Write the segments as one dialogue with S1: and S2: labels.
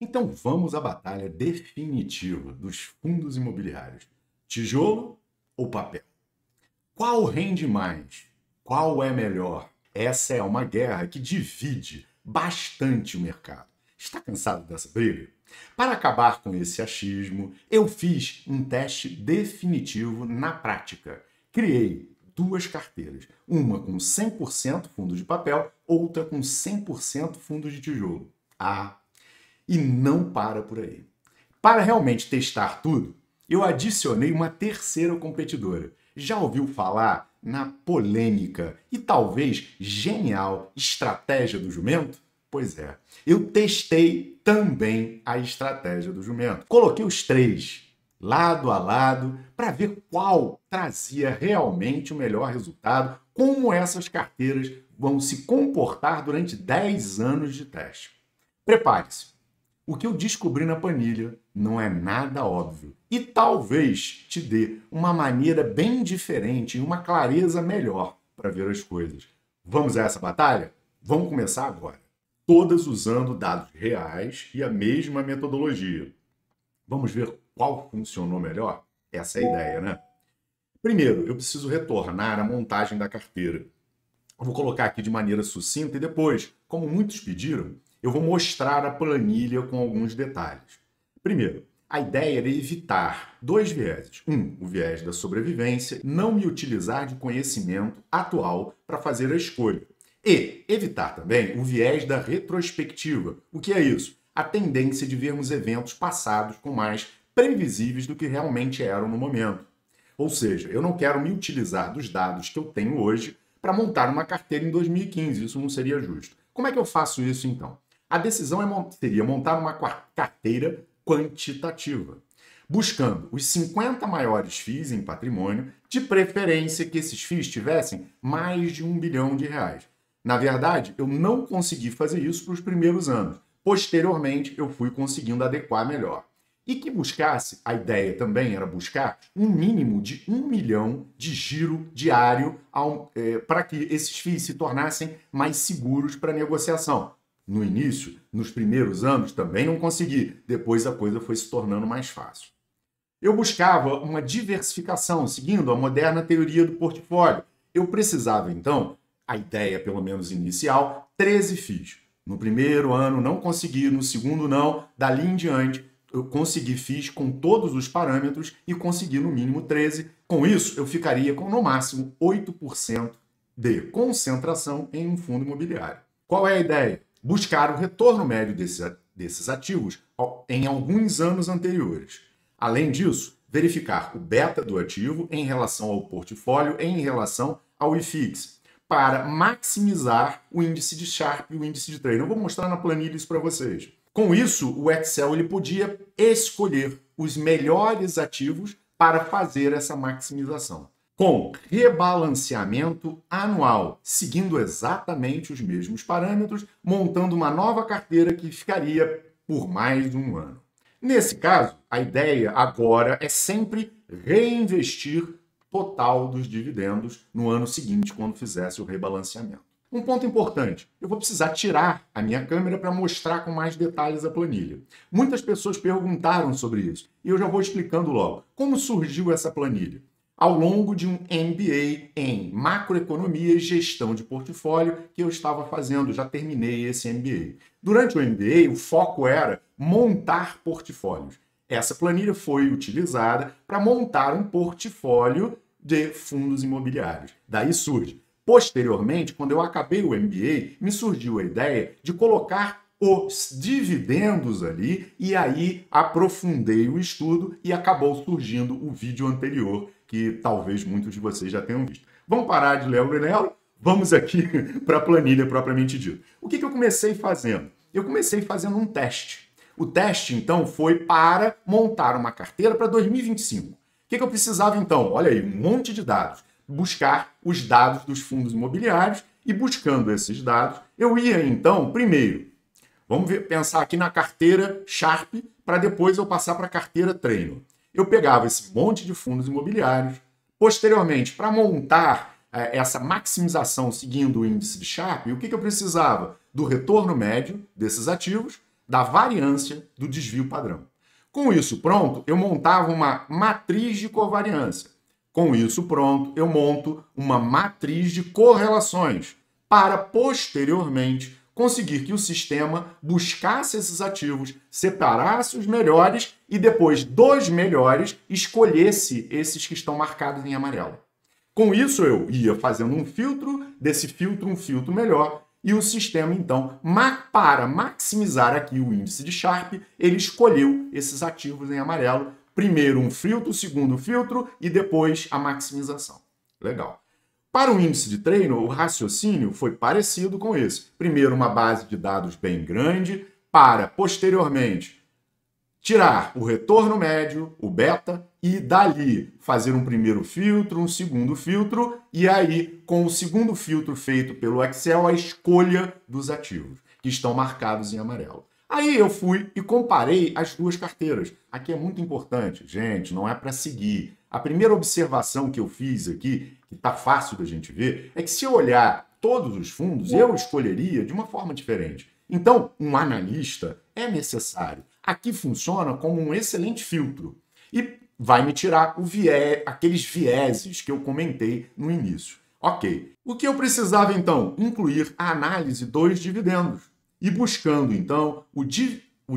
S1: Então vamos à batalha definitiva dos fundos imobiliários. Tijolo ou papel? Qual rende mais? Qual é melhor? Essa é uma guerra que divide bastante o mercado. Está cansado dessa briga? Para acabar com esse achismo, eu fiz um teste definitivo na prática. Criei duas carteiras, uma com 100% fundo de papel, outra com 100% fundo de tijolo. E não para por aí. Para realmente testar tudo, eu adicionei uma terceira competidora. Já ouviu falar na polêmica e talvez genial estratégia do jumento? Pois é, eu testei também a estratégia do jumento. Coloquei os três lado a lado para ver qual trazia realmente o melhor resultado, como essas carteiras vão se comportar durante 10 anos de teste. Prepare-se. O que eu descobri na planilha não é nada óbvio e talvez te dê uma maneira bem diferente e uma clareza melhor para ver as coisas. Vamos a essa batalha? Vamos começar agora. Todas usando dados reais e a mesma metodologia. Vamos ver qual funcionou melhor? Essa é a ideia, né? Primeiro, eu preciso retornar à montagem da carteira. Eu vou colocar aqui de maneira sucinta e depois, como muitos pediram, eu vou mostrar a planilha com alguns detalhes. Primeiro, a ideia era evitar dois vieses. O viés da sobrevivência, não me utilizar de conhecimento atual para fazer a escolha. E evitar também o viés da retrospectiva. O que é isso? A tendência de vermos eventos passados com mais previsíveis do que realmente eram no momento. Ou seja, eu não quero me utilizar dos dados que eu tenho hoje para montar uma carteira em 2015. Isso não seria justo. Como é que eu faço isso então? A decisão seria montar uma carteira quantitativa, buscando os 50 maiores FIIs em patrimônio, de preferência que esses FIIs tivessem mais de R$ 1 bilhão. Na verdade, eu não consegui fazer isso para os primeiros anos. Posteriormente, eu fui conseguindo adequar melhor. E que buscasse, a ideia também era buscar um mínimo de 1 milhão de giro diário para que esses FIIs se tornassem mais seguros para negociação. No início, nos primeiros anos, também não consegui. Depois a coisa foi se tornando mais fácil. Eu buscava uma diversificação, seguindo a moderna teoria do portfólio. Eu precisava, então, a ideia, pelo menos inicial, 13 FIIs. No primeiro ano não consegui, no segundo não, dali em diante eu consegui FIIs com todos os parâmetros e consegui no mínimo 13. Com isso, eu ficaria com no máximo 8% de concentração em um fundo imobiliário. Qual é a ideia? Buscar o retorno médio desses ativos em alguns anos anteriores. Além disso, verificar o beta do ativo em relação ao portfólio, em relação ao IFIX, para maximizar o índice de Sharpe e o índice de trade. Eu vou mostrar na planilha isso para vocês. Com isso, o Excel ele podia escolher os melhores ativos para fazer essa maximização, com rebalanceamento anual, seguindo exatamente os mesmos parâmetros, montando uma nova carteira que ficaria por mais de um ano. Nesse caso, a ideia agora é sempre reinvestir total dos dividendos no ano seguinte, quando fizesse o rebalanceamento. Um ponto importante, eu vou precisar tirar a minha câmera para mostrar com mais detalhes a planilha. Muitas pessoas perguntaram sobre isso e eu já vou explicando logo. Como surgiu essa planilha? Ao longo de um MBA em macroeconomia e gestão de portfólio que eu estava fazendo, já terminei esse MBA. Durante o MBA, o foco era montar portfólios. Essa planilha foi utilizada para montar um portfólio de fundos imobiliários. Daí surge. Posteriormente, quando eu acabei o MBA, me surgiu a ideia de colocar os dividendos ali e aí aprofundei o estudo e acabou surgindo o vídeo anterior que talvez muitos de vocês já tenham visto. Vamos parar de Léo Brunello, vamos aqui para a planilha propriamente dita. O que eu comecei fazendo? Eu comecei fazendo um teste. O teste, então, foi para montar uma carteira para 2025. O que eu precisava, então? Olha aí, um monte de dados. Buscar os dados dos fundos imobiliários e buscando esses dados, eu ia, então, primeiro, pensar aqui na carteira Sharp, para depois eu passar para a carteira Treino. Eu pegava esse monte de fundos imobiliários, posteriormente, para montar essa maximização seguindo o índice de Sharpe, o que eu precisava? Do retorno médio desses ativos, da variância do desvio padrão. Com isso pronto, eu montava uma matriz de covariância. Com isso pronto, eu monto uma matriz de correlações para, posteriormente, conseguir que o sistema buscasse esses ativos, separasse os melhores e depois dos melhores escolhesse esses que estão marcados em amarelo. Com isso eu ia fazendo um filtro, desse filtro um filtro melhor, e o sistema então, para maximizar aqui o índice de Sharpe, ele escolheu esses ativos em amarelo, primeiro um filtro, segundo filtro e depois a maximização. Legal. Para o índice de treino, o raciocínio foi parecido com esse. Primeiro, uma base de dados bem grande, para, posteriormente, tirar o retorno médio, o beta, e dali fazer um primeiro filtro, um segundo filtro, e aí, com o segundo filtro feito pelo Excel, a escolha dos ativos, que estão marcados em amarelo. Aí eu fui e comparei as duas carteiras. Aqui é muito importante, gente, não é para seguir. A primeira observação que eu fiz aqui, que está fácil da gente ver, é que se eu olhar todos os fundos, eu escolheria de uma forma diferente. Então, um analista é necessário. Aqui funciona como um excelente filtro e vai me tirar aqueles vieses que eu comentei no início. Ok. O que eu precisava, então? Incluir a análise dos dividendos. E buscando, então, o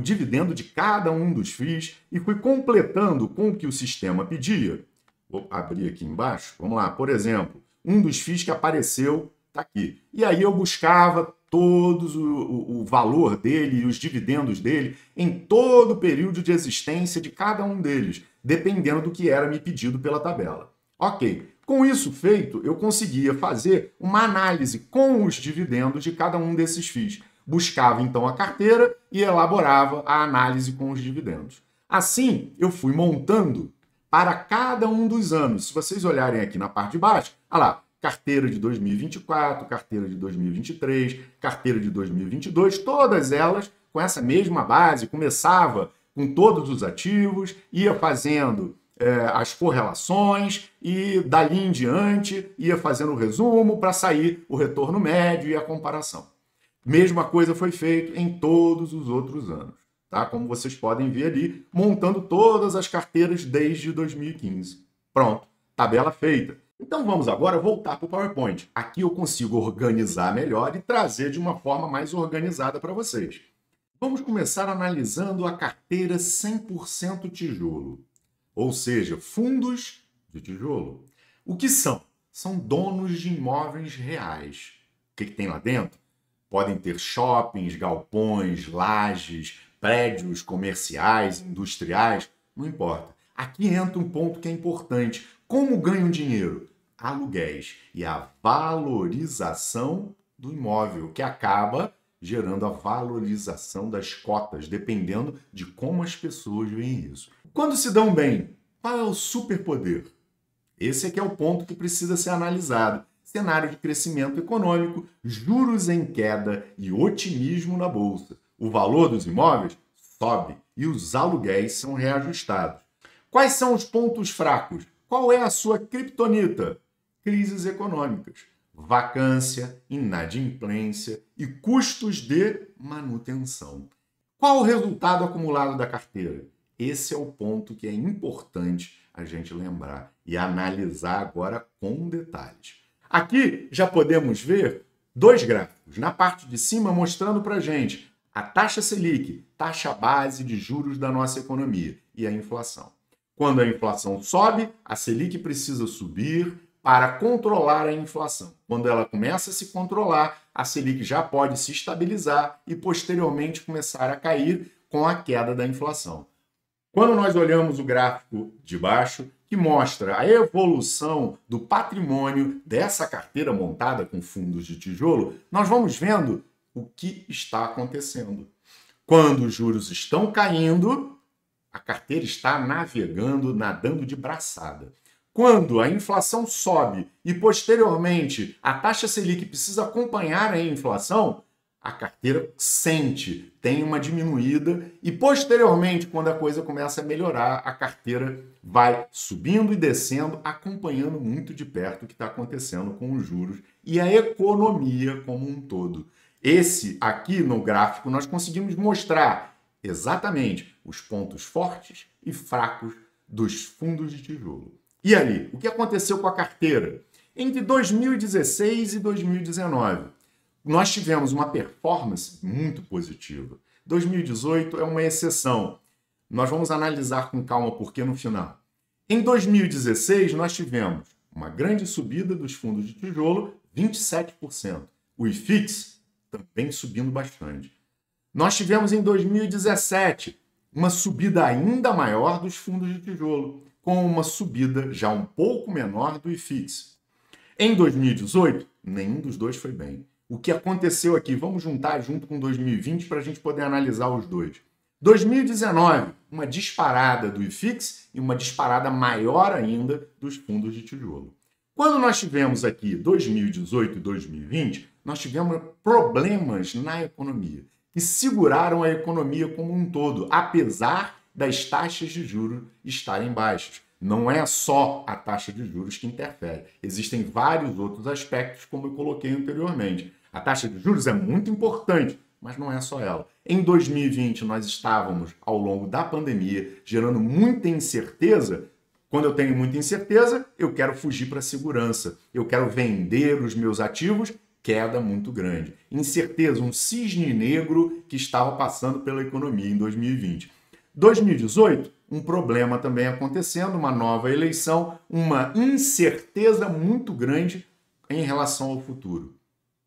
S1: dividendo de cada um dos FIIs e fui completando com o que o sistema pedia. Vou abrir aqui embaixo. Vamos lá. Por exemplo, um dos FIIs que apareceu está aqui. E aí eu buscava todos o valor dele e os dividendos dele em todo o período de existência de cada um deles, dependendo do que era me pedido pela tabela. Ok. Com isso feito, eu conseguia fazer uma análise com os dividendos de cada um desses FIIs. Buscava, então, a carteira e elaborava a análise com os dividendos. Assim, eu fui montando para cada um dos anos. Se vocês olharem aqui na parte de baixo, olha lá, carteira de 2024, carteira de 2023, carteira de 2022, todas elas com essa mesma base, começava com todos os ativos, ia fazendo as correlações e dali em diante ia fazendo o resumo para sair o retorno médio e a comparação. Mesma coisa foi feita em todos os outros anos, tá? Como vocês podem ver ali, montando todas as carteiras desde 2015. Pronto, tabela feita. Então vamos agora voltar para o PowerPoint. Aqui eu consigo organizar melhor e trazer de uma forma mais organizada para vocês. Vamos começar analisando a carteira 100% tijolo, ou seja, fundos de tijolo. O que são? São donos de imóveis reais. O que tem lá dentro? Podem ter shoppings, galpões, lajes, prédios comerciais, industriais, não importa. Aqui entra um ponto que é importante. Como ganham dinheiro? Aluguéis e a valorização do imóvel, que acaba gerando a valorização das cotas, dependendo de como as pessoas veem isso. Quando se dão bem, qual é o superpoder? Esse é que é o ponto que precisa ser analisado. Cenário de crescimento econômico, juros em queda e otimismo na bolsa. O valor dos imóveis sobe e os aluguéis são reajustados. Quais são os pontos fracos? Qual é a sua criptonita? Crises econômicas, vacância, inadimplência e custos de manutenção. Qual o resultado acumulado da carteira? Esse é o ponto que é importante a gente lembrar e analisar agora com detalhes. Aqui já podemos ver dois gráficos. Na parte de cima mostrando para a gente a taxa Selic, taxa base de juros da nossa economia, e a inflação. Quando a inflação sobe, a Selic precisa subir para controlar a inflação. Quando ela começa a se controlar, a Selic já pode se estabilizar e posteriormente começar a cair com a queda da inflação. Quando nós olhamos o gráfico de baixo, que mostra a evolução do patrimônio dessa carteira montada com fundos de tijolo, nós vamos vendo o que está acontecendo. Quando os juros estão caindo, a carteira está navegando, nadando de braçada. Quando a inflação sobe e, posteriormente, a taxa Selic precisa acompanhar a inflação, a carteira sente, tem uma diminuída e, posteriormente, quando a coisa começa a melhorar, a carteira vai subindo e descendo, acompanhando muito de perto o que está acontecendo com os juros e a economia como um todo. Esse aqui no gráfico nós conseguimos mostrar exatamente os pontos fortes e fracos dos fundos de tijolo. E ali, o que aconteceu com a carteira? Entre 2016 e 2019, nós tivemos uma performance muito positiva. 2018 é uma exceção. Nós vamos analisar com calma por que no final. Em 2016, nós tivemos uma grande subida dos fundos de tijolo, 27%. O IFIX também subindo bastante. Nós tivemos em 2017 uma subida ainda maior dos fundos de tijolo, com uma subida já um pouco menor do IFIX. Em 2018, nenhum dos dois foi bem. O que aconteceu aqui? Vamos juntar junto com 2020 para a gente poder analisar os dois. 2019, uma disparada do IFIX e uma disparada maior ainda dos fundos de tijolo. Quando nós tivemos aqui 2018 e 2020, nós tivemos problemas na economia, que seguraram a economia como um todo, apesar das taxas de juros estarem baixas. Não é só a taxa de juros que interfere. Existem vários outros aspectos, como eu coloquei anteriormente. A taxa de juros é muito importante, mas não é só ela. Em 2020, nós estávamos, ao longo da pandemia, gerando muita incerteza. Quando eu tenho muita incerteza, eu quero fugir para a segurança. Eu quero vender os meus ativos, queda muito grande. Incerteza, um cisne negro que estava passando pela economia em 2020. 2018, um problema também acontecendo, uma nova eleição, uma incerteza muito grande em relação ao futuro.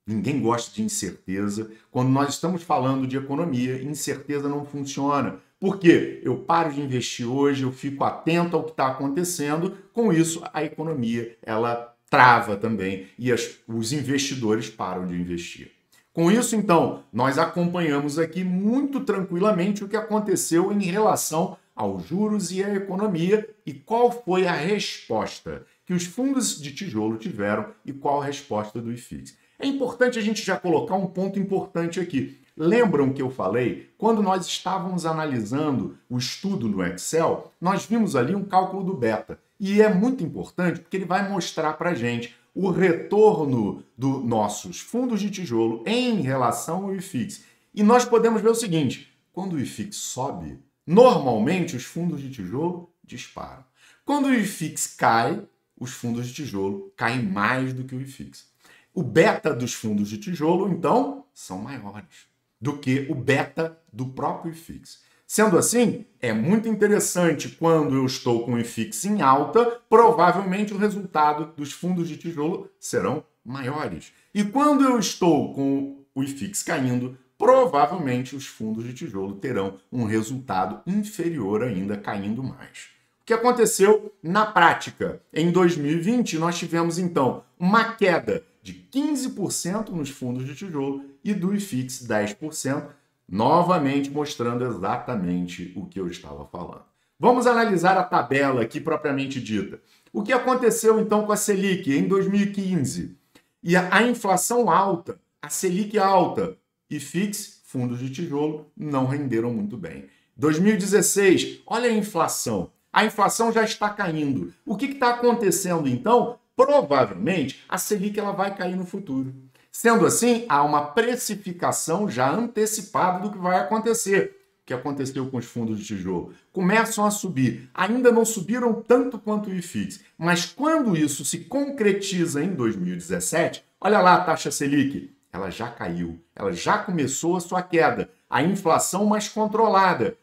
S1: Ninguém gosta de incerteza. Quando nós estamos falando de economia, incerteza não funciona. Por quê? Eu paro de investir hoje, eu fico atento ao que está acontecendo. Com isso, a economia ela trava também e os investidores param de investir. Com isso, então, nós acompanhamos aqui muito tranquilamente o que aconteceu em relação aos juros e à economia e qual foi a resposta que os fundos de tijolo tiveram e qual a resposta do IFIX. É importante a gente já colocar um ponto importante aqui. Lembram que eu falei? Quando nós estávamos analisando o estudo no Excel, nós vimos ali um cálculo do beta. E é muito importante porque ele vai mostrar para a gente o retorno dos nossos fundos de tijolo em relação ao IFIX. E nós podemos ver o seguinte, quando o IFIX sobe, normalmente os fundos de tijolo disparam. Quando o IFIX cai, os fundos de tijolo caem mais do que o IFIX. O beta dos fundos de tijolo, então, são maiores do que o beta do próprio IFIX. Sendo assim, é muito interessante quando eu estou com o IFIX em alta, provavelmente o resultado dos fundos de tijolo serão maiores. E quando eu estou com o IFIX caindo, provavelmente os fundos de tijolo terão um resultado inferior ainda, caindo mais. O que aconteceu na prática? Em 2020, nós tivemos, então, uma queda de 15% nos fundos de tijolo e do IFIX 10%, novamente mostrando exatamente o que eu estava falando. Vamos analisar a tabela aqui propriamente dita. O que aconteceu então com a Selic em 2015? E a inflação alta, a Selic alta, IFIX, fundos de tijolo, não renderam muito bem. 2016, olha a inflação. A inflação já está caindo. O que está acontecendo então? Provavelmente a Selic ela vai cair no futuro. Sendo assim, há uma precificação já antecipada do que vai acontecer. O que aconteceu com os fundos de tijolo? Começam a subir. Ainda não subiram tanto quanto o IFIX. Mas quando isso se concretiza em 2017, olha lá a taxa Selic. Ela já caiu. Ela já começou a sua queda. A inflação mais controlada.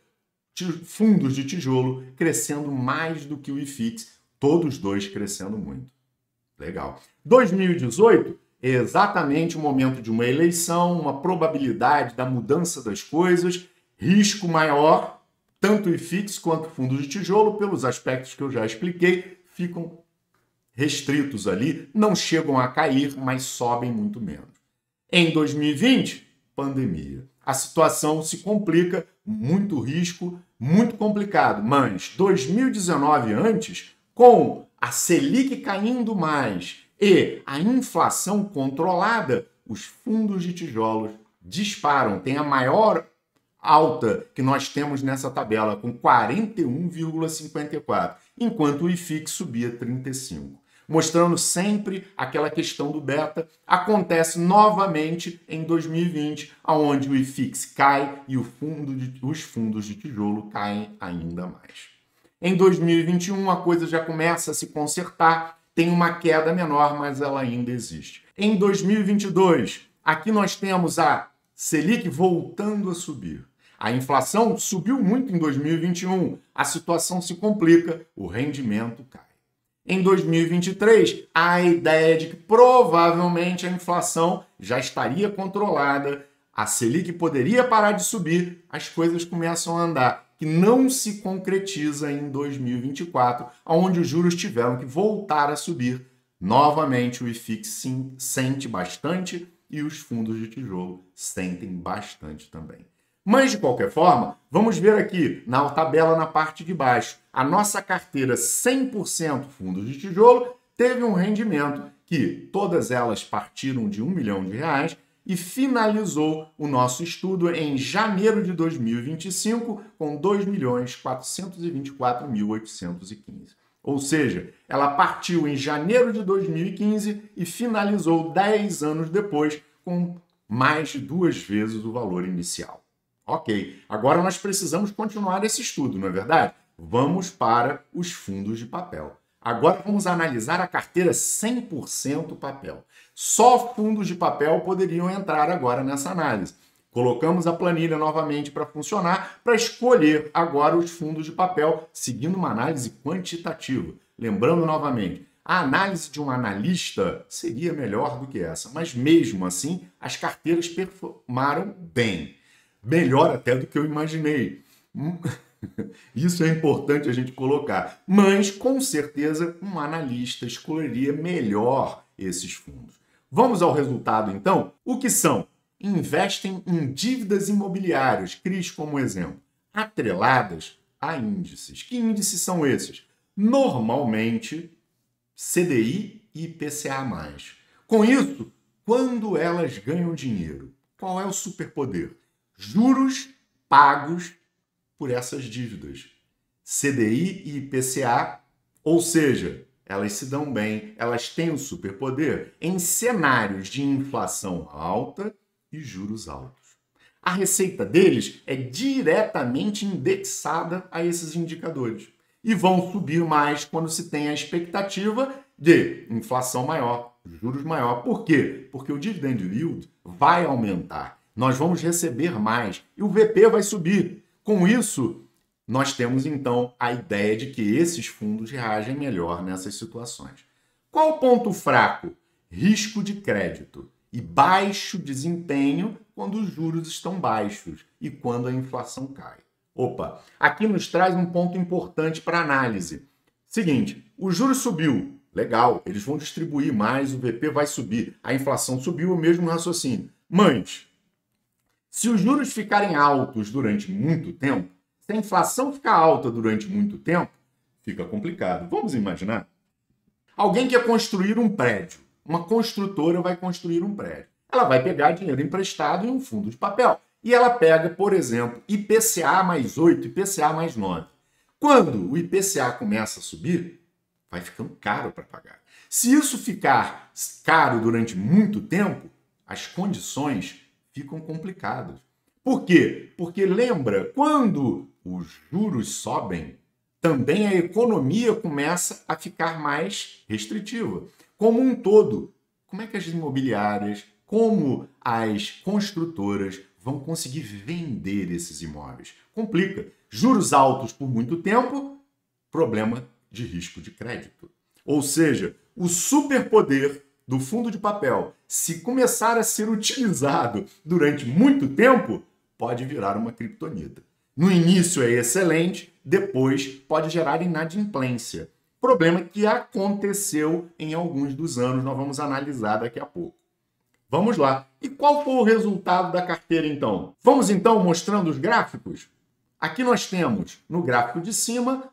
S1: Fundos de tijolo crescendo mais do que o IFIX. Todos dois crescendo muito. Legal. 2018... exatamente o momento de uma eleição, uma probabilidade da mudança das coisas, risco maior, tanto o IFIX quanto o fundo de tijolo, pelos aspectos que eu já expliquei, ficam restritos ali, não chegam a cair, mas sobem muito menos. Em 2020, pandemia. A situação se complica, muito risco, muito complicado, mas 2019 antes, com a Selic caindo mais, e a inflação controlada, os fundos de tijolos disparam. Tem a maior alta que nós temos nessa tabela, com 41,54, enquanto o IFIX subia 35. mostrando sempre aquela questão do beta. Acontece novamente em 2020, onde o IFIX cai e os fundos de tijolo caem ainda mais. Em 2021, a coisa já começa a se consertar, tem uma queda menor, mas ela ainda existe. Em 2022, aqui nós temos a Selic voltando a subir. A inflação subiu muito em 2021, a situação se complica, o rendimento cai. Em 2023, há a ideia de que provavelmente a inflação já estaria controlada, a Selic poderia parar de subir, as coisas começam a andar, que não se concretiza em 2024, onde os juros tiveram que voltar a subir. Novamente, o IFIX sente bastante e os fundos de tijolo sentem bastante também. Mas, de qualquer forma, vamos ver aqui na tabela na parte de baixo. A nossa carteira 100% fundos de tijolo teve um rendimento que todas elas partiram de R$1 milhão e finalizou o nosso estudo em janeiro de 2025 com 2.424.815. Ou seja, ela partiu em janeiro de 2015 e finalizou 10 anos depois com mais de 2 vezes o valor inicial. Ok, agora nós precisamos continuar esse estudo, não é verdade? Vamos para os fundos de papel. Agora vamos analisar a carteira 100% papel. Só fundos de papel poderiam entrar agora nessa análise. Colocamos a planilha novamente para funcionar, para escolher agora os fundos de papel, seguindo uma análise quantitativa. Lembrando novamente, a análise de um analista seria melhor do que essa, mas mesmo assim as carteiras performaram bem. Melhor até do que eu imaginei. Isso é importante a gente colocar. Mas, com certeza, um analista escolheria melhor esses fundos. Vamos ao resultado, então? O que são? Investem em dívidas imobiliárias, CRIs como exemplo, atreladas a índices. Que índices são esses? Normalmente, CDI e IPCA+. Com isso, quando elas ganham dinheiro, qual é o superpoder? Juros pagos por essas dívidas. CDI e IPCA, ou seja, elas se dão bem, elas têm o superpoder em cenários de inflação alta e juros altos. A receita deles é diretamente indexada a esses indicadores e vão subir mais quando se tem a expectativa de inflação maior, juros maior. Por quê? Porque o dividend yield vai aumentar. Nós vamos receber mais e o VP vai subir. Com isso, nós temos então a ideia de que esses fundos reagem melhor nessas situações. Qual o ponto fraco? Risco de crédito e baixo desempenho quando os juros estão baixos e quando a inflação cai. Opa, aqui nos traz um ponto importante para análise. Seguinte, o juro subiu, legal, eles vão distribuir mais, o VP vai subir, a inflação subiu, o mesmo raciocínio. Mas, se os juros ficarem altos durante muito tempo, se a inflação ficar alta durante muito tempo, fica complicado. Vamos imaginar? Alguém quer construir um prédio. Uma construtora vai construir um prédio. Ela vai pegar dinheiro emprestado em um fundo de papel. E ela pega, por exemplo, IPCA mais 8, IPCA mais 9. Quando o IPCA começa a subir, vai ficando caro para pagar. Se isso ficar caro durante muito tempo, as condições ficam complicadas. Por quê? Porque lembra, quando os juros sobem, também a economia começa a ficar mais restritiva. Como um todo, como é que as imobiliárias, como as construtoras vão conseguir vender esses imóveis? Complica. Juros altos por muito tempo, problema de risco de crédito. Ou seja, o superpoder do fundo de papel, se começar a ser utilizado durante muito tempo, pode virar uma criptonita. No início é excelente, depois pode gerar inadimplência. Problema que aconteceu em alguns dos anos, nós vamos analisar daqui a pouco. Vamos lá. E qual foi o resultado da carteira, então? Vamos, então, mostrando os gráficos? Aqui nós temos, no gráfico de cima,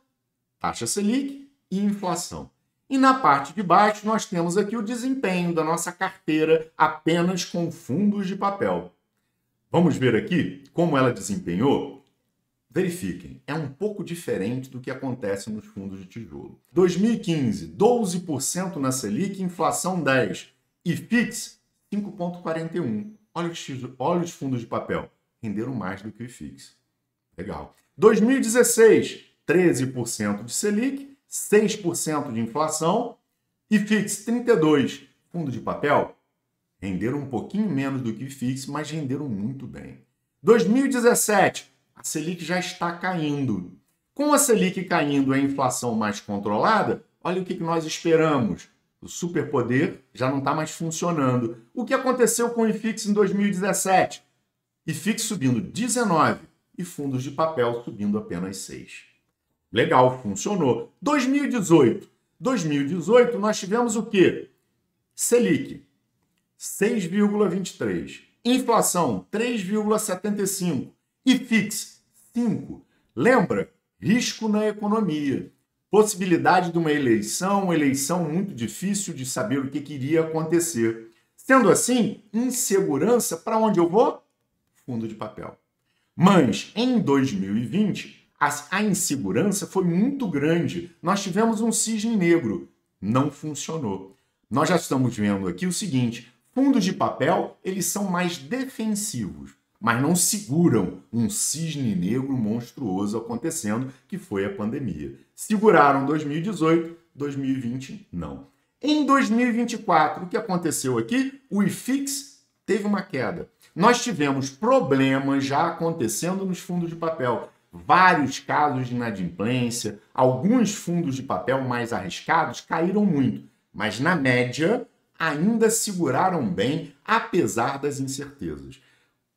S1: taxa Selic e inflação. E na parte de baixo, nós temos aqui o desempenho da nossa carteira apenas com fundos de papel. Vamos ver aqui como ela desempenhou? Verifiquem, é um pouco diferente do que acontece nos fundos de tijolo. 2015, 12% na Selic, inflação 10%. IFIX, 5,41%. Olha os fundos de papel, renderam mais do que o IFIX. Legal. 2016, 13% de Selic, 6% de inflação. IFIX, 32%. Fundo de papel, renderam um pouquinho menos do que o IFIX, mas renderam muito bem. 2017, a Selic já está caindo. Com a Selic caindo e a inflação mais controlada, olha o que nós esperamos. O superpoder já não está mais funcionando. O que aconteceu com o IFIX em 2017? IFIX subindo 19% e fundos de papel subindo apenas 6%. Legal, funcionou. 2018. 2018 nós tivemos o quê? Selic, 6,23%. Inflação, 3,75%. IFIX, 5%. Lembra? Risco na economia. Possibilidade de uma eleição muito difícil de saber o que iria acontecer. Sendo assim, insegurança, para onde eu vou? Fundo de papel. Mas, em 2020, a insegurança foi muito grande. Nós tivemos um cisne negro. Não funcionou. Nós já estamos vendo aqui o seguinte, fundos de papel, eles são mais defensivos, mas não seguram um cisne negro monstruoso acontecendo, que foi a pandemia. Seguraram 2018, 2020, não. Em 2024, o que aconteceu aqui? O IFIX teve uma queda. Nós tivemos problemas já acontecendo nos fundos de papel. Vários casos de inadimplência, alguns fundos de papel mais arriscados caíram muito, mas na média ainda seguraram bem, apesar das incertezas.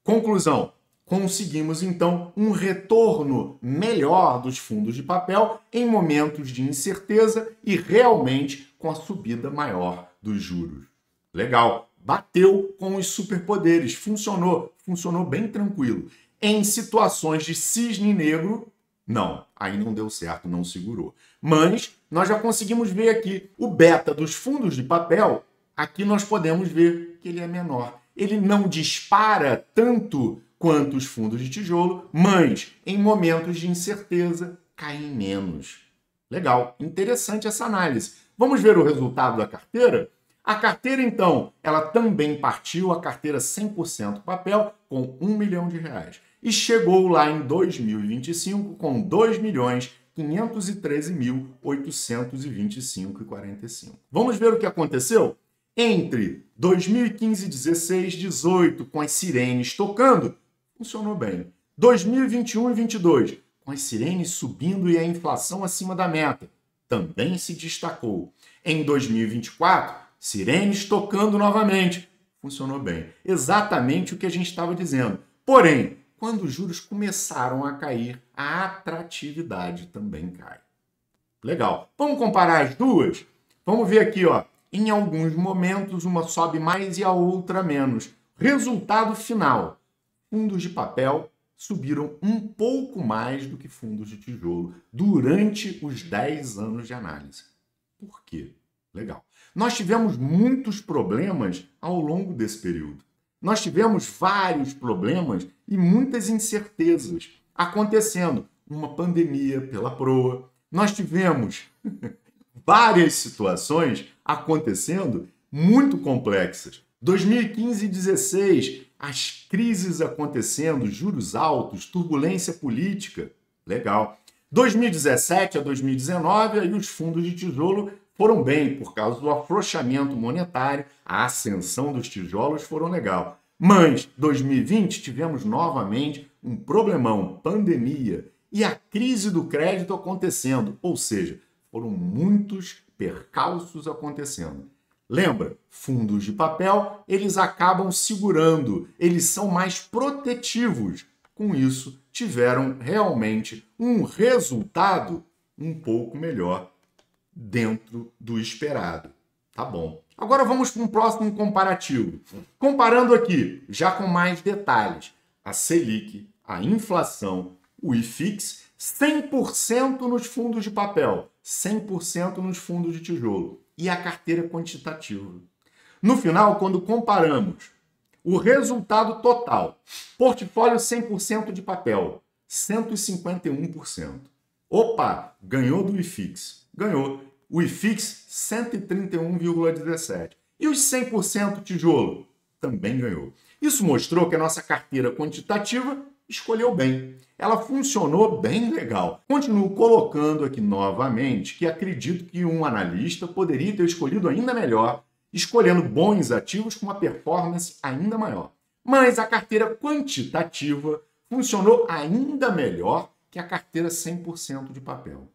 S1: Conclusão, conseguimos então um retorno melhor dos fundos de papel em momentos de incerteza e realmente com a subida maior dos juros. Legal, bateu com os superpoderes, funcionou bem tranquilo. Em situações de cisne negro, não, aí não deu certo, não segurou. Mas nós já conseguimos ver aqui o beta dos fundos de papel, aqui nós podemos ver que ele é menor. Ele não dispara tanto quanto os fundos de tijolo, mas em momentos de incerteza caem menos. Legal, interessante essa análise. Vamos ver o resultado da carteira? A carteira, então, ela também partiu, a carteira 100% papel, com R$ 1 milhão. E chegou lá em 2025 com R$ 2.513.825,45. Vamos ver o que aconteceu? Entre 2015, 16, 18, com as sirenes tocando, funcionou bem. 2021 e 22, com as sirenes subindo e a inflação acima da meta, também se destacou. Em 2024, sirenes tocando novamente, funcionou bem. Exatamente o que a gente estava dizendo. Porém, quando os juros começaram a cair, a atratividade também cai. Legal. Vamos comparar as duas? Vamos ver aqui, ó. Em alguns momentos, uma sobe mais e a outra menos. Resultado final. Fundos de papel subiram um pouco mais do que fundos de tijolo durante os 10 anos de análise. Por quê? Legal. Nós tivemos muitos problemas ao longo desse período. Nós tivemos vários problemas e muitas incertezas acontecendo. Uma pandemia pela proa. Nós tivemos várias situações acontecendo muito complexas. 2015 e 2016, as crises acontecendo, juros altos, turbulência política. Legal. 2017 a 2019, aí os fundos de tijolo foram bem por causa do afrouxamento monetário, a ascensão dos tijolos foram legal. Mas 2020 tivemos novamente um problemão, pandemia, e a crise do crédito acontecendo, ou seja, foram muitos percalços acontecendo. Lembra, fundos de papel, eles acabam segurando, eles são mais protetivos. Com isso, tiveram realmente um resultado um pouco melhor dentro do esperado. Tá bom. Agora vamos para um próximo comparativo. Comparando aqui, já com mais detalhes, a Selic, a inflação, o IFIX, 100% nos fundos de papel, 100% nos fundos de tijolo e a carteira quantitativa. No final, quando comparamos o resultado total, portfólio 100% de papel, 151%. Opa, ganhou do IFIX. Ganhou. O IFIX, 131,17%. E os 100% tijolo? Também ganhou. Isso mostrou que a nossa carteira quantitativa escolheu bem. Ela funcionou bem legal. Continuo colocando aqui novamente que acredito que um analista poderia ter escolhido ainda melhor, escolhendo bons ativos com uma performance ainda maior. Mas a carteira quantitativa funcionou ainda melhor que a carteira 100% de papel.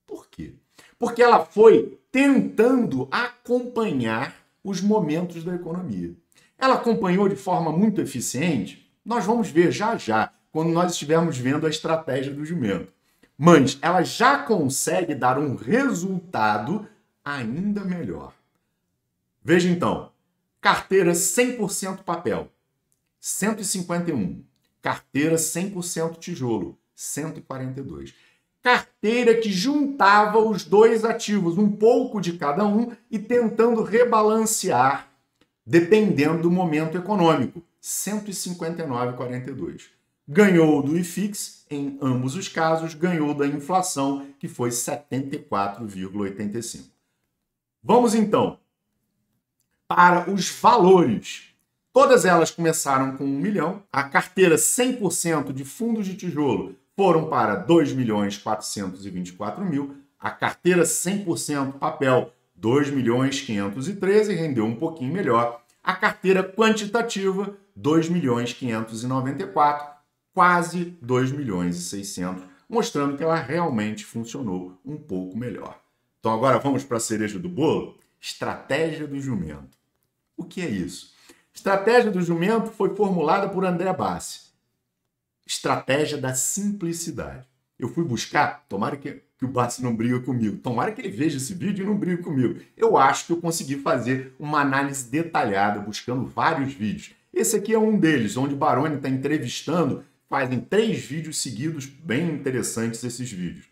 S1: Por quê? Porque ela foi tentando acompanhar os momentos da economia. Ela acompanhou de forma muito eficiente? Nós vamos ver já já, quando nós estivermos vendo a estratégia do jumento. Mas ela já consegue dar um resultado ainda melhor. Veja então, carteira 100% papel, 151. Carteira 100% tijolo, 142. Carteira que juntava os dois ativos, um pouco de cada um, e tentando rebalancear, dependendo do momento econômico, 159,42. Ganhou do IFIX, em ambos os casos, ganhou da inflação, que foi 74,85. Vamos então para os valores. Todas elas começaram com 1 milhão. A carteira 100% de fundos de tijolo foram para 2.424.000. A carteira 100% papel, 2.513.000, rendeu um pouquinho melhor. A carteira quantitativa, 2.594.000, quase 2.600.000, mostrando que ela realmente funcionou um pouco melhor. Então agora vamos para a cereja do bolo? Estratégia do jumento. O que é isso? Estratégia do jumento foi formulada por André Bassi. Estratégia da simplicidade. Eu fui buscar, tomara que o Bassi não briga comigo, tomara que ele veja esse vídeo e não brigue comigo. Eu acho que eu consegui fazer uma análise detalhada, buscando vários vídeos. Esse aqui é um deles, onde o Baroni está entrevistando, fazem 3 vídeos seguidos, bem interessantes esses vídeos.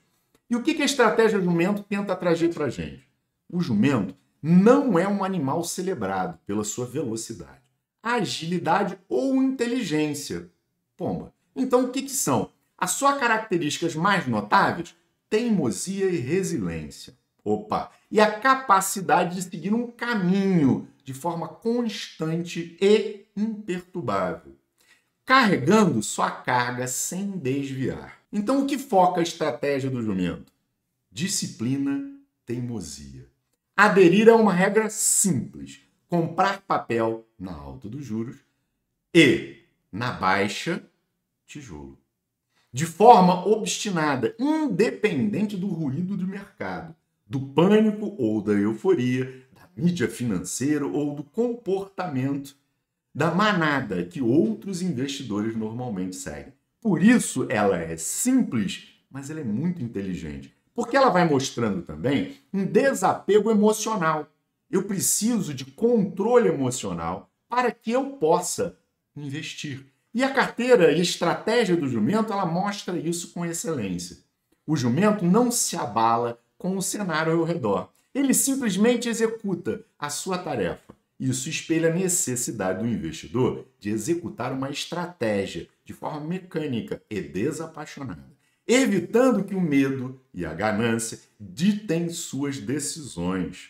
S1: E o que a estratégia do jumento tenta trazer para a gente? O jumento não é um animal celebrado pela sua velocidade, agilidade ou inteligência. Pomba. Então, o que são? As suas características mais notáveis? Teimosia e resiliência. Opa! E a capacidade de seguir um caminho de forma constante e imperturbável, carregando sua carga sem desviar. Então, o que foca a estratégia do jumento? Disciplina, teimosia. Aderir a uma regra simples: comprar papel na alta dos juros e, na baixa, tijolo. De forma obstinada, independente do ruído do mercado, do pânico ou da euforia, da mídia financeira ou do comportamento da manada que outros investidores normalmente seguem. Por isso, ela é simples, mas ela é muito inteligente, porque ela vai mostrando também um desapego emocional. Eu preciso de controle emocional para que eu possa investir. E a carteira e a estratégia do jumento, ela mostra isso com excelência. O jumento não se abala com o cenário ao redor. Ele simplesmente executa a sua tarefa. Isso espelha a necessidade do investidor de executar uma estratégia de forma mecânica e desapaixonada, evitando que o medo e a ganância ditem suas decisões.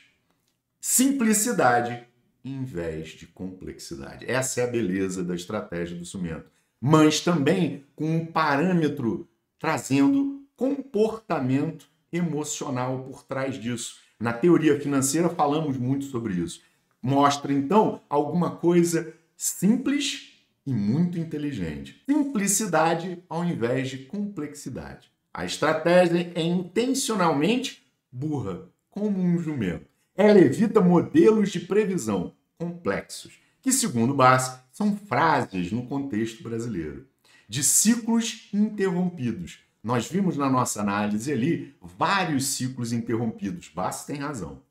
S1: Simplicidade em vez de complexidade. Essa é a beleza da estratégia do jumento. Mas também com um parâmetro trazendo comportamento emocional por trás disso. Na teoria financeira falamos muito sobre isso. Mostra, então, alguma coisa simples e muito inteligente. Simplicidade ao invés de complexidade. A estratégia é intencionalmente burra, como um jumento. Ela evita modelos de previsão complexos, que, segundo Bassi, são frases no contexto brasileiro, de ciclos interrompidos. Nós vimos na nossa análise ali vários ciclos interrompidos. Bassi tem razão.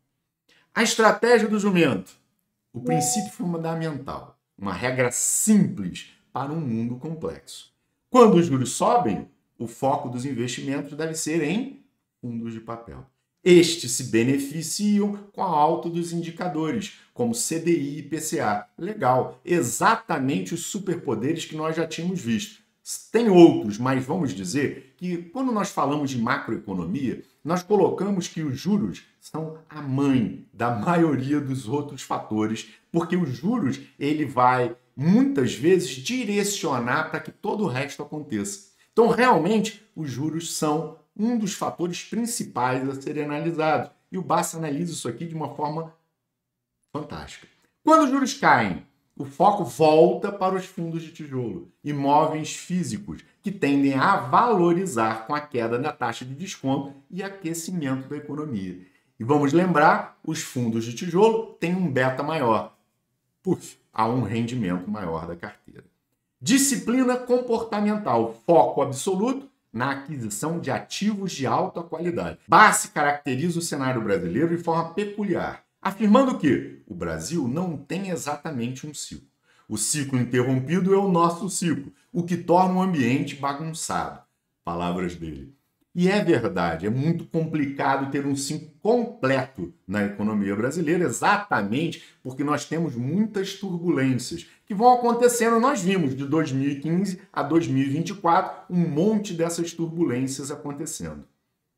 S1: A estratégia do jumento, o princípio fundamental, uma regra simples para um mundo complexo. Quando os juros sobem, o foco dos investimentos deve ser em fundos de papel. Estes se beneficiam com a alta dos indicadores, como CDI e IPCA. Legal, exatamente os superpoderes que nós já tínhamos visto. Tem outros, mas vamos dizer que quando nós falamos de macroeconomia, nós colocamos que os juros são a mãe da maioria dos outros fatores, porque os juros ele vai muitas vezes direcionar para que todo o resto aconteça. Então, realmente, os juros são um dos fatores principais a serem analisados. E o Basta analisa isso aqui de uma forma fantástica. Quando os juros caem, o foco volta para os fundos de tijolo, imóveis físicos, que tendem a valorizar com a queda da taxa de desconto e aquecimento da economia. E vamos lembrar, os fundos de tijolo têm um beta maior. Há um rendimento maior da carteira. Disciplina comportamental, foco absoluto na aquisição de ativos de alta qualidade. Basta caracteriza o cenário brasileiro de forma peculiar, afirmando que o Brasil não tem exatamente um ciclo. O ciclo interrompido é o nosso ciclo, o que torna o ambiente bagunçado. Palavras dele. E é verdade, é muito complicado ter um ciclo completo na economia brasileira, exatamente porque nós temos muitas turbulências que vão acontecendo. Nós vimos de 2015 a 2024 um monte dessas turbulências acontecendo.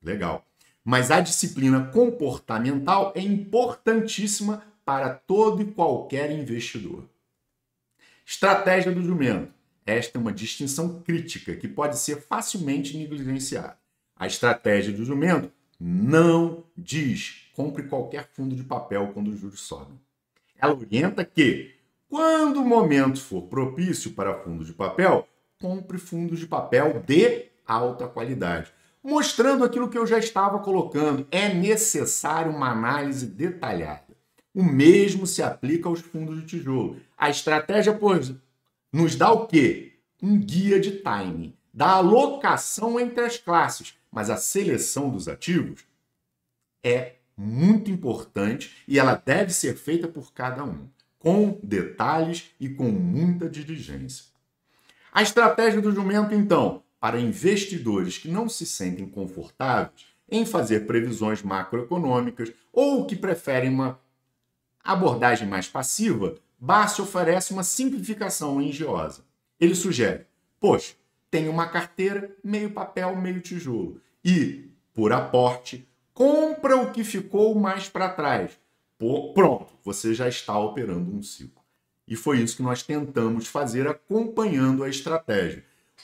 S1: Legal. Mas a disciplina comportamental é importantíssima para todo e qualquer investidor. Estratégia do jumento. Esta é uma distinção crítica que pode ser facilmente negligenciada. A estratégia do jumento não diz compre qualquer fundo de papel quando os juros sobem. Ela orienta que, quando o momento for propício para fundos de papel, compre fundos de papel de alta qualidade. Mostrando aquilo que eu já estava colocando, é necessário uma análise detalhada. O mesmo se aplica aos fundos de tijolo. A estratégia, pois, nos dá o quê? Um guia de timing, da alocação entre as classes, mas a seleção dos ativos é muito importante e ela deve ser feita por cada um, com detalhes e com muita diligência. A estratégia do jumento, então, para investidores que não se sentem confortáveis em fazer previsões macroeconômicas ou que preferem uma abordagem mais passiva, Basta oferece uma simplificação engenhosa. Ele sugere, poxa, tem uma carteira meio papel, meio tijolo e, por aporte, compra o que ficou mais para trás. Pronto, você já está operando um ciclo. E foi isso que nós tentamos fazer acompanhando a estratégia.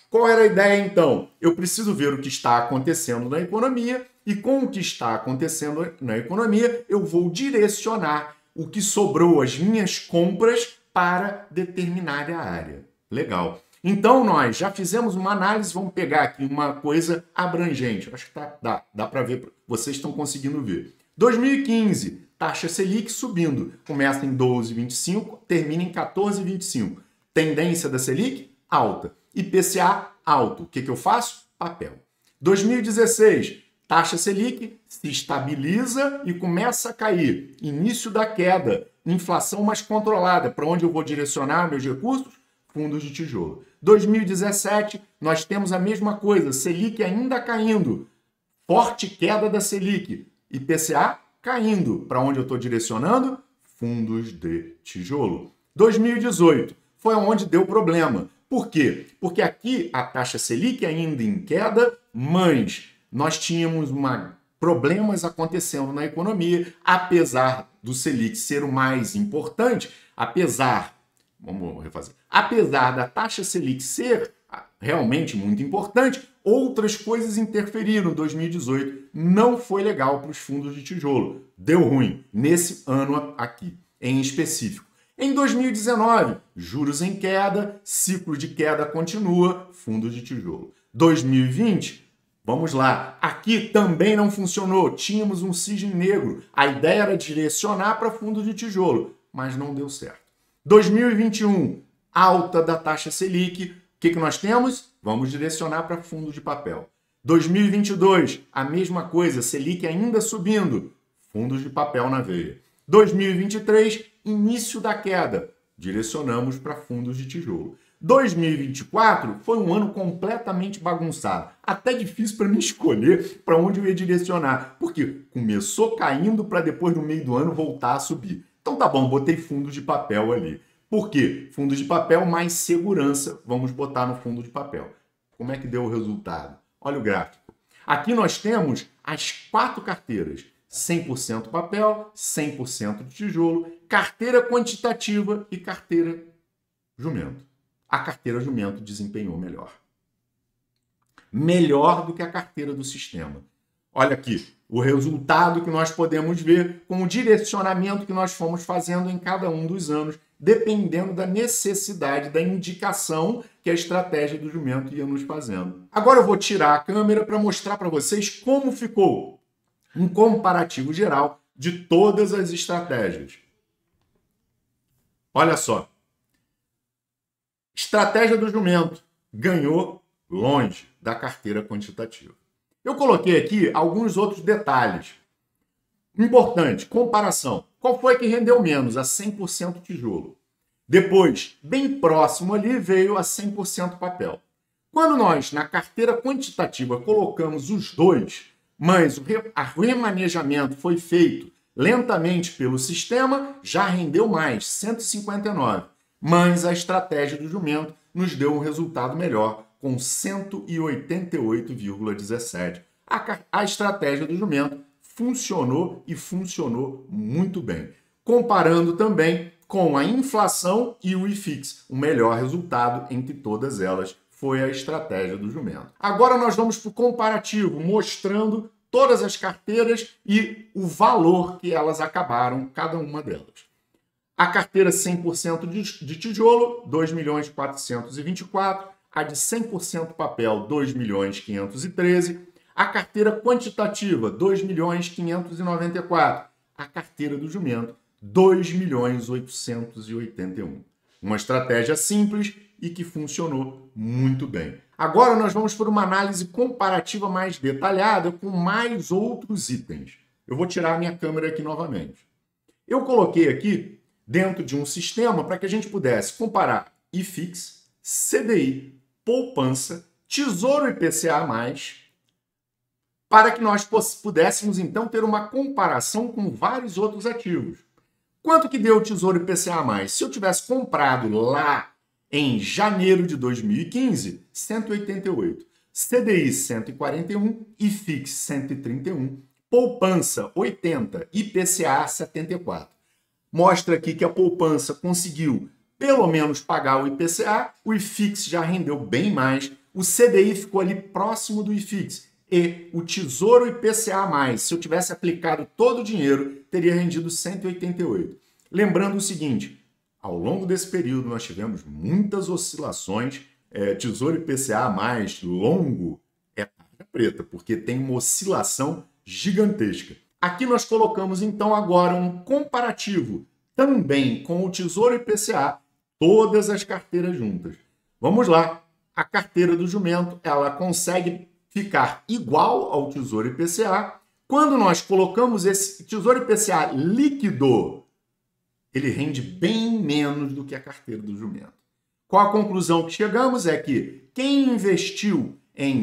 S1: Qual era a ideia, então? Eu preciso ver o que está acontecendo na economia e com o que está acontecendo na economia, eu vou direcionar o que sobrou, as minhas compras, para determinada área. Legal. Então, nós já fizemos uma análise, vamos pegar aqui uma coisa abrangente. Acho que dá para ver, vocês estão conseguindo ver. 2015, taxa Selic subindo. Começa em 12,25, termina em 14,25. Tendência da Selic? Alta. IPCA? Alto. O que eu faço? Papel. 2016, taxa Selic se estabiliza e começa a cair. Início da queda. Inflação mais controlada. Para onde eu vou direcionar meus recursos? Fundos de tijolo. 2017, nós temos a mesma coisa. Selic ainda caindo. Forte queda da Selic. IPCA caindo. Para onde eu estou direcionando? Fundos de tijolo. 2018 foi onde deu problema. Por quê? Porque aqui a taxa Selic ainda em queda, mas nós tínhamos problemas acontecendo na economia, apesar do Selic ser o mais importante, apesar da taxa Selic ser realmente muito importante, outras coisas interferiram. Em 2018 não foi legal para os fundos de tijolo. Deu ruim nesse ano aqui, em específico. Em 2019, juros em queda, ciclo de queda continua, fundos de tijolo. 2020, vamos lá, aqui também não funcionou, tínhamos um cisne negro. A ideia era direcionar para fundos de tijolo, mas não deu certo. 2021, alta da taxa Selic, o que nós temos? Vamos direcionar para fundo de papel. 2022, a mesma coisa, Selic ainda subindo, fundos de papel na veia. 2023, início da queda, direcionamos para fundos de tijolo. 2024 foi um ano completamente bagunçado, até difícil para mim escolher para onde eu ia direcionar, porque começou caindo para depois no meio do ano voltar a subir. Então tá bom, botei fundos de papel ali. Por quê? Fundo de papel mais segurança, vamos botar no fundo de papel. Como é que deu o resultado? Olha o gráfico. Aqui nós temos as 4 carteiras. 100% papel, 100% de tijolo, carteira quantitativa e carteira jumento. A carteira jumento desempenhou melhor. Melhor do que a carteira do sistema. Olha aqui, o resultado que nós podemos ver com o direcionamento que nós fomos fazendo em cada um dos anos, dependendo da necessidade, da indicação que a estratégia do jumento ia nos fazendo. Agora eu vou tirar a câmera para mostrar para vocês como ficou um comparativo geral de todas as estratégias. Olha só. Estratégia do jumento ganhou longe da carteira quantitativa. Eu coloquei aqui alguns outros detalhes. Importante, comparação. Qual foi que rendeu menos? A 100% tijolo. Depois, bem próximo ali, veio a 100% papel. Quando nós, na carteira quantitativa, colocamos os dois, mas o remanejamento foi feito lentamente pelo sistema, já rendeu mais, 159. Mas a estratégia do jumento nos deu um resultado melhor, com 188,17. A estratégia do jumento funcionou e funcionou muito bem. Comparando também com a inflação e o IFIX, o melhor resultado entre todas elas foi a estratégia do jumento. Agora nós vamos para o comparativo, mostrando todas as carteiras e o valor que elas acabaram, cada uma delas. A carteira 100% de tijolo, 2.424.000. A de 100% papel, 2.513.000. A carteira quantitativa, 2.594.000. A carteira do jumento, 2.881.000. Uma estratégia simples e que funcionou muito bem. Agora nós vamos para uma análise comparativa mais detalhada com mais outros itens. Eu vou tirar a minha câmera aqui novamente. Eu coloquei aqui dentro de um sistema para que a gente pudesse comparar IFIX, CDI, poupança, Tesouro IPCA+, para que nós pudéssemos então ter uma comparação com vários outros ativos. Quanto que deu o Tesouro IPCA+? Se eu tivesse comprado lá em janeiro de 2015, 188. CDI, 141. IFIX, 131. Poupança, 80. IPCA, 74. Mostra aqui que a poupança conseguiu pelo menos pagar o IPCA, o IFIX já rendeu bem mais, o CDI ficou ali próximo do IFIX e o Tesouro IPCA+, se eu tivesse aplicado todo o dinheiro, teria rendido 188. Lembrando o seguinte, ao longo desse período nós tivemos muitas oscilações, Tesouro IPCA mais longo é tarja preta, porque tem uma oscilação gigantesca. Aqui nós colocamos então agora um comparativo também com o Tesouro IPCA, todas as carteiras juntas. Vamos lá, a carteira do jumento, ela consegue ficar igual ao Tesouro IPCA. Quando nós colocamos esse Tesouro IPCA líquido, ele rende bem menos do que a carteira do jumento. Qual a conclusão que chegamos? É que quem investiu em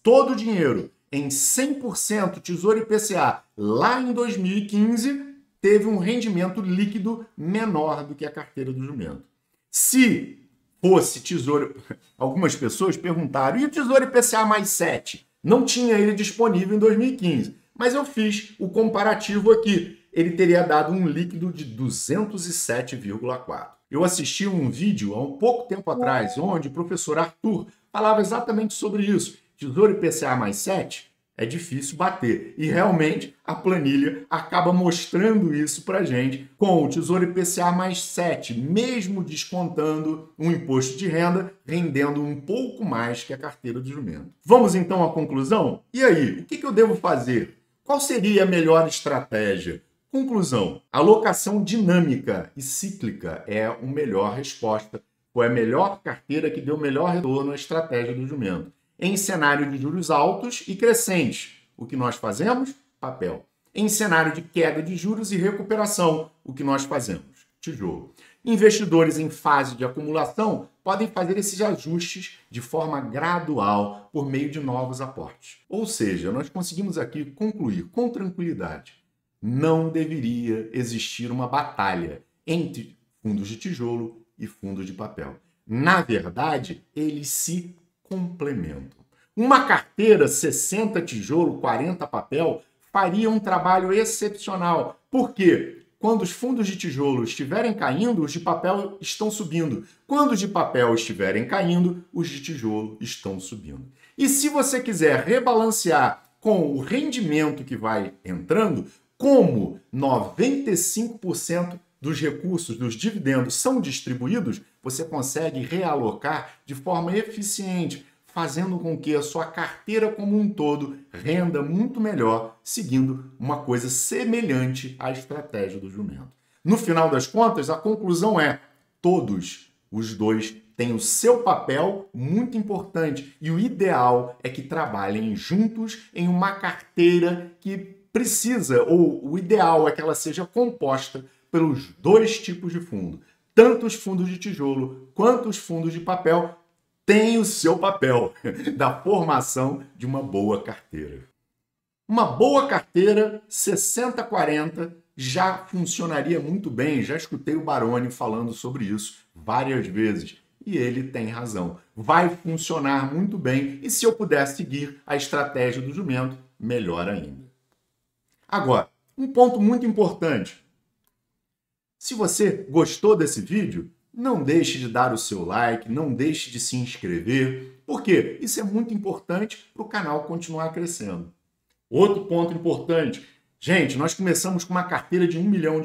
S1: todo o dinheiro em 100% Tesouro IPCA lá em 2015, teve um rendimento líquido menor do que a carteira do jumento. Se fosse Tesouro... Algumas pessoas perguntaram, e o Tesouro IPCA mais 7? Não tinha ele disponível em 2015, mas eu fiz o comparativo aqui. Ele teria dado um líquido de 207,4. Eu assisti um vídeo há um pouco tempo atrás, onde o professor Arthur falava exatamente sobre isso. Tesouro IPCA mais 7 é difícil bater. E realmente a planilha acaba mostrando isso para gente com o Tesouro IPCA mais 7, mesmo descontando um imposto de renda, rendendo um pouco mais que a carteira do jumento. Vamos então à conclusão? E aí, o que eu devo fazer? Qual seria a melhor estratégia? Conclusão, alocação dinâmica e cíclica é a melhor resposta, foi a melhor carteira que deu o melhor retorno à estratégia do jumento. Em cenário de juros altos e crescentes, o que nós fazemos? Papel. Em cenário de queda de juros e recuperação, o que nós fazemos? Tijolo. Investidores em fase de acumulação podem fazer esses ajustes de forma gradual por meio de novos aportes. Ou seja, nós conseguimos aqui concluir com tranquilidade. Não deveria existir uma batalha entre fundos de tijolo e fundo de papel. Na verdade, eles se complementam. Uma carteira 60 tijolo, 40 papel faria um trabalho excepcional. Por quê? Quando os fundos de tijolo estiverem caindo, os de papel estão subindo. Quando os de papel estiverem caindo, os de tijolo estão subindo. E se você quiser rebalancear com o rendimento que vai entrando, como 95% dos recursos, dos dividendos são distribuídos, você consegue realocar de forma eficiente, fazendo com que a sua carteira como um todo renda muito melhor, seguindo uma coisa semelhante à estratégia do jumento. No final das contas, a conclusão é: todos os dois têm o seu papel muito importante e o ideal é que trabalhem juntos em uma carteira que precisa, ou o ideal é que ela seja composta pelos dois tipos de fundo. Tanto os fundos de tijolo quanto os fundos de papel têm o seu papel da formação de uma boa carteira. Uma boa carteira 60-40 já funcionaria muito bem. Já escutei o Baroni falando sobre isso várias vezes. E ele tem razão. Vai funcionar muito bem. E se eu puder seguir a estratégia do jumento, melhor ainda. Agora, um ponto muito importante. Se você gostou desse vídeo, não deixe de dar o seu like, não deixe de se inscrever, porque isso é muito importante para o canal continuar crescendo. Outro ponto importante. Gente, nós começamos com uma carteira de R$1 milhão.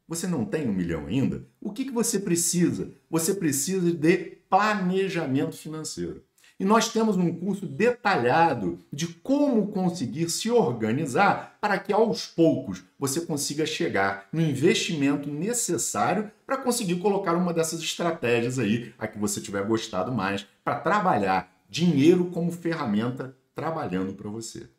S1: Você não tem 1 milhão ainda? O que você precisa? Você precisa de planejamento financeiro. E nós temos um curso detalhado de como conseguir se organizar para que aos poucos você consiga chegar no investimento necessário para conseguir colocar uma dessas estratégias aí, a que você tiver gostado mais, para trabalhar dinheiro como ferramenta trabalhando para você.